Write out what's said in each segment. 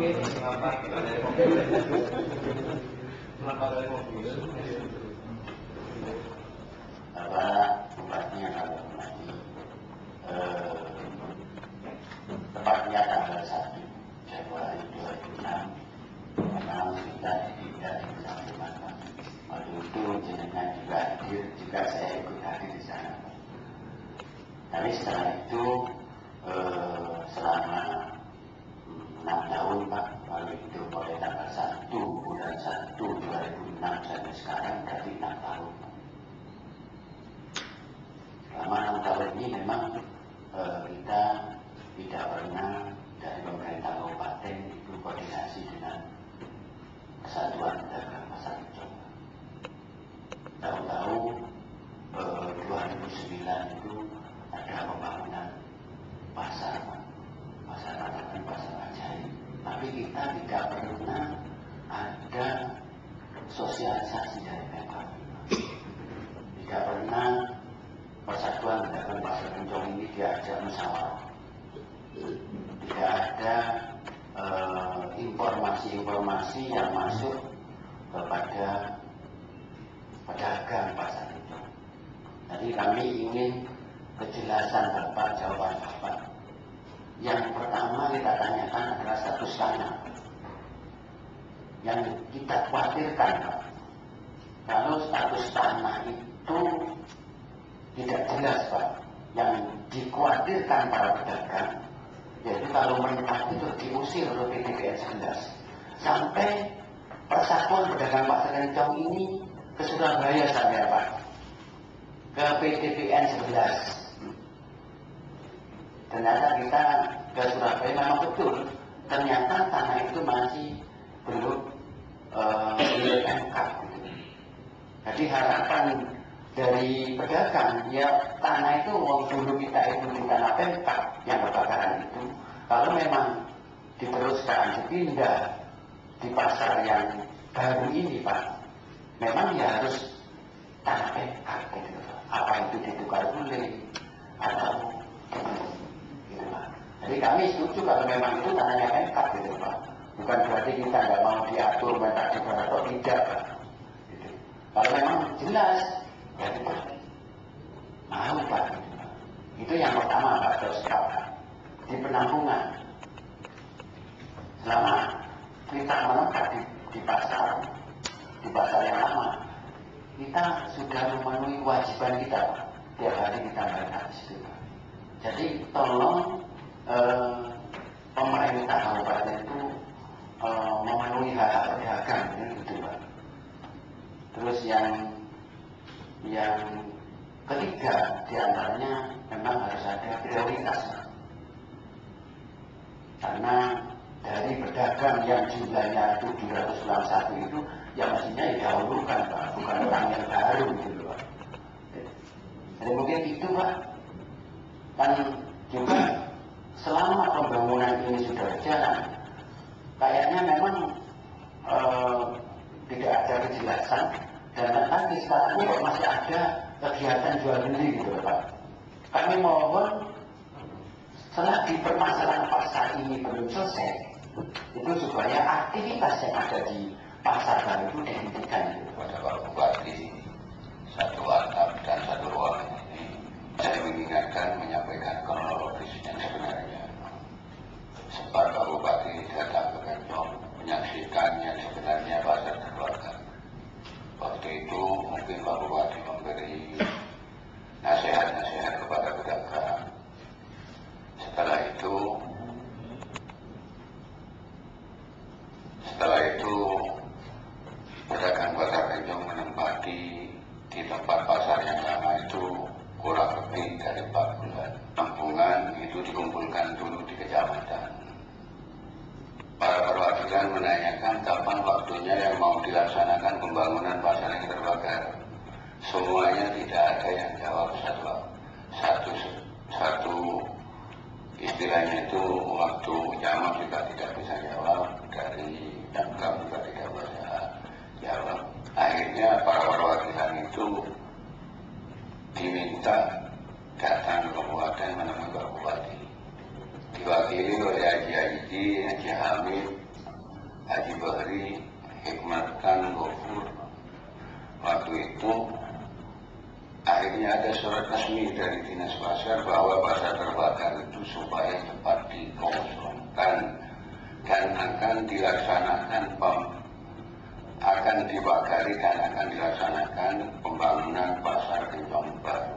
Tempatnya kalau nanti tepatnya tanggal 1 Januari 2006 memang kita tidak disampaikan. Waktu itu jenengan juga hadir, juga saya ikut hadir di sana. Tapi setelah itu selama 6 tahun Pak, lalu itu mulai tanggal 1 bulan 1 2006 sampai sekarang berarti 6 tahun. Selama 6 tahun ini memang kita tidak pernah dari pemerintah kabupaten itu koordinasi dengan Kesatuan Pedagang Pasar Rencong. Tahu-tahu 2009 itu ada pembangunan pasar katakan pasar ajaib. Tapi kita tidak pernah ada sosialisasi dari Pemkab. Tidak pernah Persatuan Pedagang Pasar Rencong ini diajak musyawarah. Tidak ada informasi-informasi yang masuk kepada pedagang pasar Rencong. Jadi kami ingin kejelasan Bapak, jawaban Bapak. Yang pertama kita tanyakan adalah status tanah. Yang kita khawatirkan Pak, kalau status tanah itu tidak jelas Pak, yang dikhawatirkan para pedagang, yaitu kalau mentah itu diusir oleh PTPN 11 sampai Persatuan Pedagang Pasar Rencong ini ke Surabaya sampai Pak, ke PTPN 11. Ternyata kita ke Surabaya memang betul, ternyata tanah itu masih belum milik Pemkab. Jadi harapan dari pedagang, ya tanah itu dulu kita itu di tanah Pemkab yang kebakaran itu, kalau memang diteruskan dipindah di pasar yang baru ini Pak, memang ya harus tanah Pemkab gitu. Apa itu ditukar boleh atau gitu Pak. Jadi kami setuju kalau memang itu tanahnya Pemkab gitu Pak. Bukan berarti kita nggak mau diatur minta juga atau tidak Pak. Gitu. Kalau memang jelas ya kita mau Pak. Itu yang pertama Pak, terus Pak. Di penampungan selama kita menetap di pasar yang lama, kita sudah memenuhi kewajiban kita Pak. Tiap hari kita bayar di situ Pak. Jadi tolong pemerintah kabupaten itu memenuhi hak pedagang gitu Pak. Terus yang ketiga diantaranya memang harus ada prioritas Pak. Karena dari pedagang yang jumlahnya 791 itu ya mestinya didahulukan Pak, bukan orang yang baru gitu Pak. Jadi mungkin itu Pak. Dan juga selama pembangunan ini sudah berjalan, kayaknya memang tidak ada kejelasan, dan tadi sekarang ini masih ada kegiatan jual beli gitu Pak. Kami mohon selagi permasalahan pasar ini belum selesai, itu supaya aktivitas yang ada di pasar baru itu dihentikan kepada Pak Bupati, satu atap dan satu ruangan ini. Saya mengingatkan, menyampaikan kronologis yang sebenarnya. Sempat Pak Bupati datang ke Rencong menyaksikan yang sebenarnya pasar keluarga. Waktu itu mungkin Pak Bupati memberi nasihat-nasihat kepada pedagang. Setelah itu pedagang pasar Rencong menempati di tempat pasar yang lama itu kurang lebih dari 4 bulan. Tampungan itu dikumpulkan dulu di kecamatan. Para perwakilan menanyakan kapan waktunya yang mau dilaksanakan pembangunan pasar yang terbakar. Semuanya tidak ada yang jawab satu istilahnya itu waktu jamaah juga tidak bisa jawab, dari Pemkab juga tidak bisa jawab. Akhirnya para perwakilan itu diminta datang ke kabupaten menemui Pak Bupati, diwakili oleh Haji Hamid Haji Bahri Hikmatan Gofur. Waktu itu akhirnya ada surat resmi dari Dinas Pasar bahwa pasar terbakar itu supaya cepat dikosongkan dan akan dilaksanakan akan dibakari dan akan dilaksanakan pembangunan pasar Kencong baru.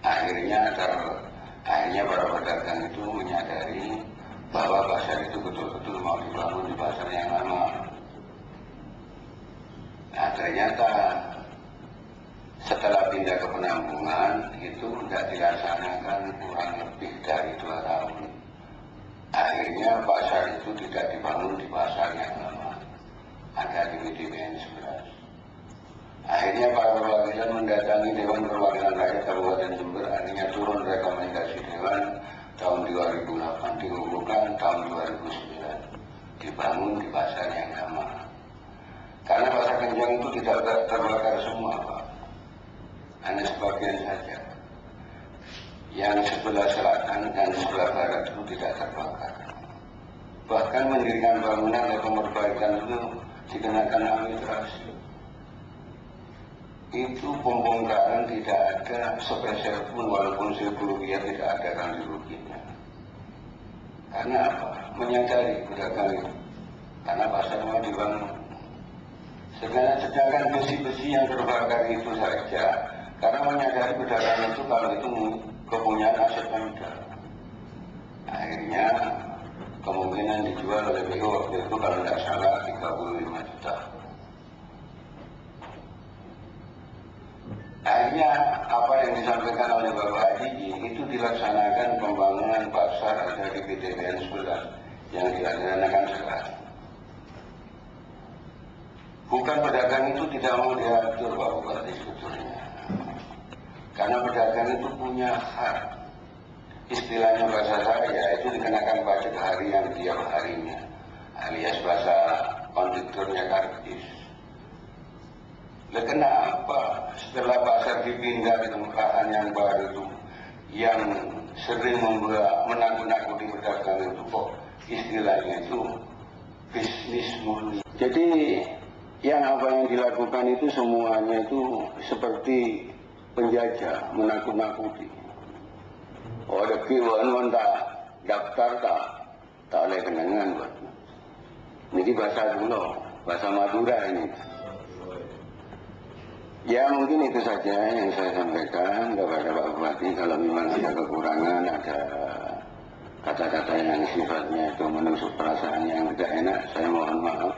Akhirnya para pedagang itu menyadari bahwa pasar itu betul-betul mau dibangun di pasar yang lama. Nah, ternyata setelah pindah ke penampungan itu tidak dilaksanakan kurang lebih dari 2 tahun. Akhirnya pasar itu tidak dibangun di pasar yang lama, ada di WDBN 11. Akhirnya para perwakilan mendatangi Dewan Perwakilan Rakyat Kabupaten Jember. Akhirnya turun rekomendasi Dewan tahun 2008, diumumkan tahun 2009 dibangun di pasar yang lama. Karena pasar Kenjang itu tidak terbakar semua, Pak, hanya sebagian saja. Yang sebelah selatan dan sebelah barat itu tidak terbakar. Bahkan mendirikan bangunan dan perbaikan itu dikenakan administrasi. Itu pembongkaran tidak ada sepeser pun, walaupun Rp1.000 tidak ada ganti ruginya. Karena apa? Menyadari pedagang itu. Karena pasar mau dibangun. Sedangkan besi-besi yang terbakar itu saja, karena menyadari pedagang itu kalau itu kepunyaan aset Pemda. Akhirnya kemungkinan dijual oleh BO waktu itu kalau tidak salah 35 juta. Akhirnya apa yang disampaikan oleh Bapak Haji itu dilaksanakan pembangunan pasar dari PTBN 11 yang dilaksanakan sekarang. Bukan pedagang itu tidak mau diatur, Pak Bupati, sebetulnya. Karena pedagang itu punya hak. Istilahnya bahasa saya itu dikenakan pajak harian tiap harinya, alias bahasa konduktornya kartis. Kenapa setelah pasar dipindah di tempat yang baru itu, yang sering menakut-nakuti pedagang itu kok istilahnya itu bisnis murni? Jadi yang apa yang dilakukan itu semuanya itu seperti penjajah, menakut-nakuti. Oh, ada kiwan tak daftar tak oleh kenangan buat. Ini bahasa dulu, bahasa Madura ini. Ya mungkin itu saja yang saya sampaikan kepada Pak Bupati. Kalau memang ada kekurangan, ada kata-kata yang sifatnya itu menusuk perasaan yang tidak enak, saya mohon maaf.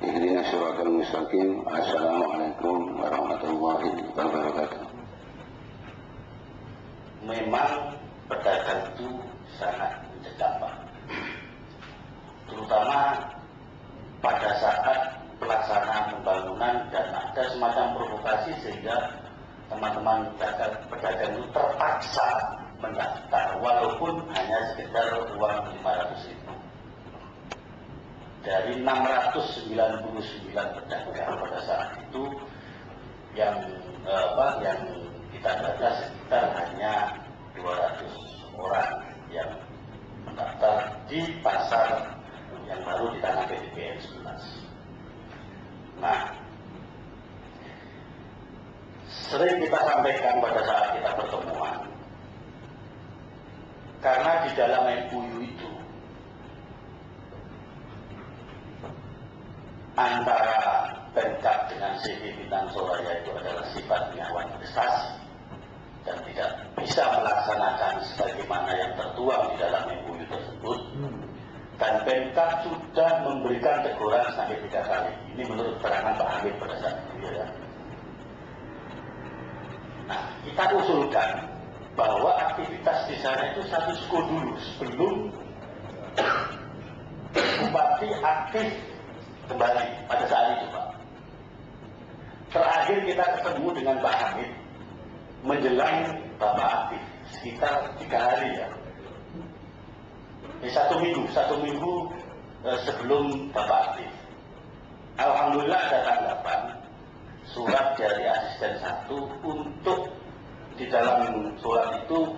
Ihdinas siratal mustaqim. Assalamualaikum warahmatullahi wabarakatuh. Memang pedagang itu sangat mencegah, Pak. Terutama pada saat pelaksanaan pembangunan dan ada semacam provokasi sehingga teman-teman pedagang itu terpaksa mendaftar walaupun hanya sekitar uang 500.000. Dari 699 pedagang pada saat itu yang kita data sekitar hanya 200 orang yang mendaftar di pasar yang baru di tanah PTBN 11. Nah, sering kita sampaikan pada saat kita pertemuan, karena di dalam MOU itu antara Pemkab dengan CV Bintang Soraya itu adalah sifatnya investasi dan tidak bisa melaksanakan sebagaimana yang tertuang di dalam MOU tersebut. Dan Pemkab sudah memberikan teguran sampai 3 kali. Ini menurut keterangan Pak Hamid pada saat itu, ya. Nah, kita usulkan bahwa aktivitas di sana itu status quo dulu sebelum Bupati aktif kembali pada saat itu, Pak. Terakhir kita ketemu dengan Pak Hamid menjelang Bapak aktif sekitar 3 hari, ya. Satu minggu sebelum Bapak aktif. Alhamdulillah ada tanggapan surat dari asisten 1 untuk di dalam surat itu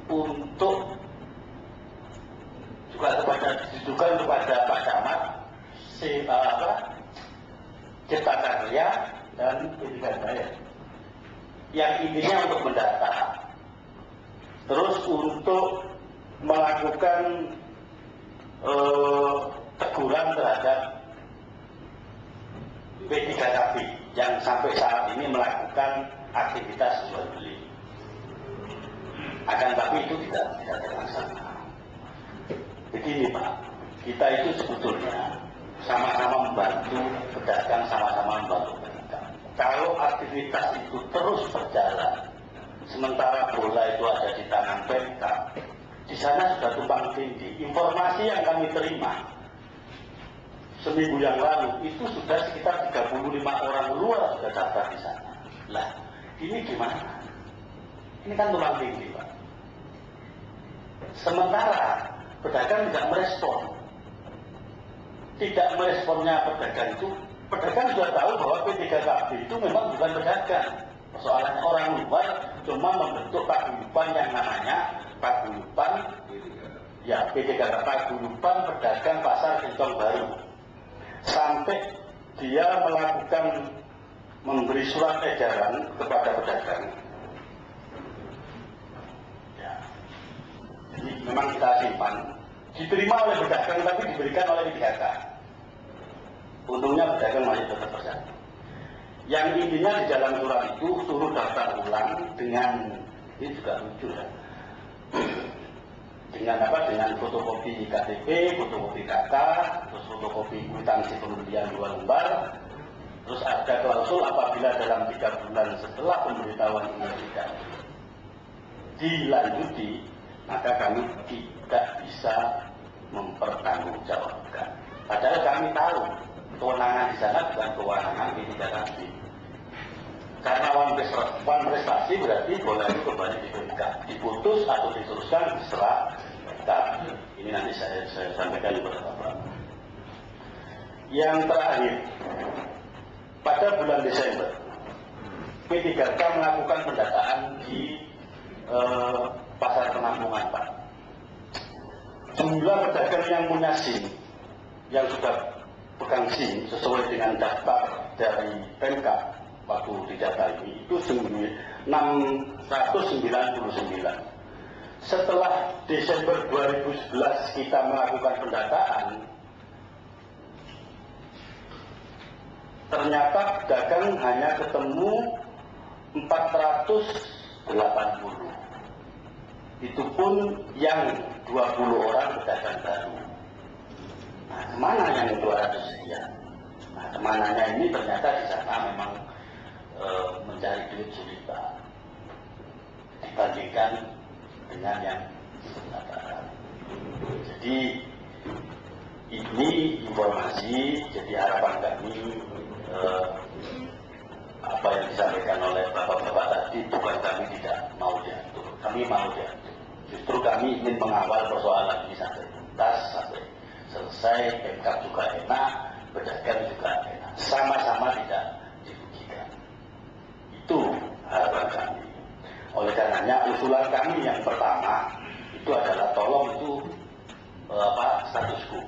untuk juga ditujukan kepada Pak Cipta Karya dan Pendidikan Bayar. Yang intinya untuk mendata, terus untuk melakukan teguran terhadap P3KB yang sampai saat ini melakukan aktivitas jual beli. Akan tapi itu tidak terlaksana. Begini Pak, kita itu sebetulnya sama-sama membantu pedagang, sama-sama membantu pedagang. Kalau aktivitas itu terus berjalan, sementara bola itu ada di tangan Pemkab, di sana sudah tumpang tindih. Informasi yang kami terima seminggu yang lalu itu sudah sekitar 35 orang luar sudah daftar di sana. Lah, ini gimana? Ini kan tumpang tindih Pak. Sementara pedagang tidak merespon. Tidak meresponnya pedagang itu, pedagang sudah tahu bahwa P3KB itu memang bukan pedagang. Persoalannya orang luar cuma membentuk paguyuban yang namanya paguyuban, ya P3KB, paguyuban pedagang pasar Kencong Baru. Sampai dia melakukan memberi surat edaran kepada pedagang. Ya. Jadi memang kita simpan, diterima oleh pedagang tapi diberikan oleh P3K. Untungnya pedagang masih tetap bersatu. Yang intinya di dalam surat itu suruh daftar ulang dengan, ini juga lucu ya, dengan apa? Dengan fotokopi KTP, fotokopi KK, terus fotokopi kwitansi pembelian 2 lembar, terus ada klausul apabila dalam 3 bulan setelah pemberitahuan ini tidak dilanjuti, maka kami tidak bisa mempertanggungjawabkan. Padahal kami tahu kewenangan di sana bukan kewenangan P3KB. Karena one prestasi berarti bola itu kembali diberikan, diputus atau diteruskan setelah Pemkab. Ini nanti saya sampaikan kepada Bapak. Yang terakhir, pada bulan Desember, P3K melakukan pendataan di pasar penampungan Pak. Jumlah pedagang yang punya SIM, yang sudah pegang SIM sesuai dengan daftar dari Pemkab waktu didata ini itu 699. Setelah Desember 2011 kita melakukan pendataan, ternyata pedagang hanya ketemu 480. Itu pun yang 20 orang pedagang baru. Nah, kemana yang 200 sekian? Nah, kemananya ini ternyata di sana memang mencari duit sulit Pak, dibandingkan dengan yang pendaftaran. Jadi ini informasi, jadi harapan kami apa yang disampaikan oleh Bapak-Bapak tadi bukan kami tidak mau diatur, kami mau diatur. Justru kami ingin mengawal persoalan ini sampai tuntas, sampai selesai, Pemkab juga enak, pedagang juga enak, sama-sama tidak dirugikan. Itu harapan kami. Oleh karenanya usulan kami yang pertama itu adalah tolong itu status quo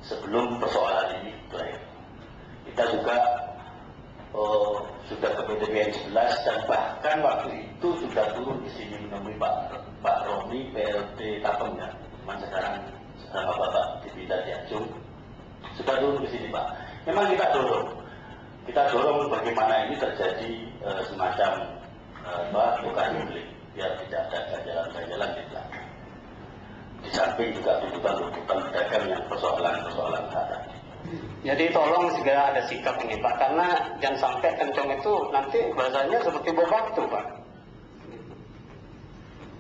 sebelum persoalan ini berakhir. Kita juga sudah ke PTPN 11 dan bahkan waktu itu sudah turun di sini menemui Pak Roni PLT Tapeng ya, cuman sekarang sama Bapak dipindah di Acung, sudah turun ke sini Pak. Memang kita dorong bagaimana ini terjadi semacam bukan publik biar tidak ada jalan-jalan di belakang. Di samping juga tuntutan pedagang yang persoalan ada. Jadi tolong segera ada sikap ini Pak, karena jangan sampai Kencong itu nanti bahasanya seperti bom waktu Pak.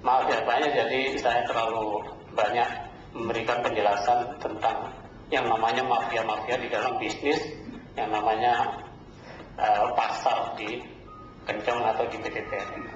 Maaf ya Pak, jadi saya terlalu banyak memberikan penjelasan tentang yang namanya mafia-mafia di dalam bisnis, yang namanya pasar di Kencong atau di PTPN.